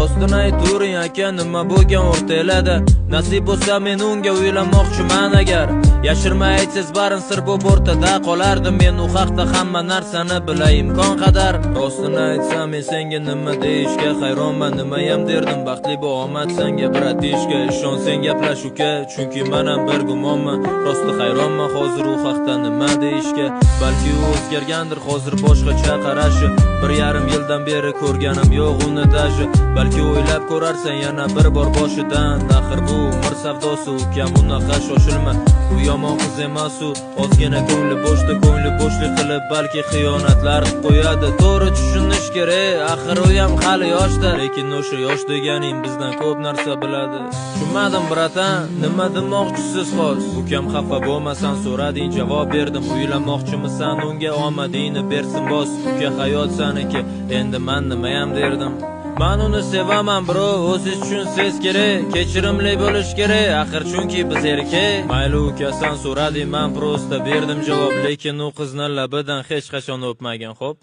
rostini ayturing aka, nima bo'lgan o'rtalarda? Nasib bo'lsa men unga uylanmoqchiman agar. Yashirmay aytsiz barin sir bo'lib o'rtada qolardim. Men u haqda hamma narsani bilay imkon qadar. Rostini aytsam men senga nima deyishga hayronman. Nimayam derdim baxtli bu omad senga bratishka. Ishon sen gaplash uka, chunki men ham bir gumonman. Rosti hayronman hozir u haqda nima deyishga. Balki u o'zgargandir hozir boshqacha qarashi. 1,5 yildan beri ko'rganim yo'q uni daji. Balki o'ylab ko'rarsan yana bir bor boshidan. Axir bu umr savdosi ukam, unaqa shoshilma. Bu yomon qiz emas u, ozgina ko'ngli bo'shlik qilib balki xiyonatlar qilib qo'yadi. To'g'ri tushunish kerak, axir u ham hali yoshda, lekin o'sha yosh deganing bizdan ko'p narsa biladi. Tushunmadim bratan, nima demoqchisiz xos? Ukam xafa bo'lmasan so'rading, javob berdim. Uylanmoqchimisan unga, omadingni bersin boss. Uka hayot saniki, endi men nima ham derdim. Men uni sevaman bro, o'zingiz tushunsangiz kerak. Kechirimli bo'lish kerak, axir chunki biz erkak. Mayli ukasan so'rading, men prosta berdim javob, lekin u qizni labidan hech qachon o'pmagan, xo'p?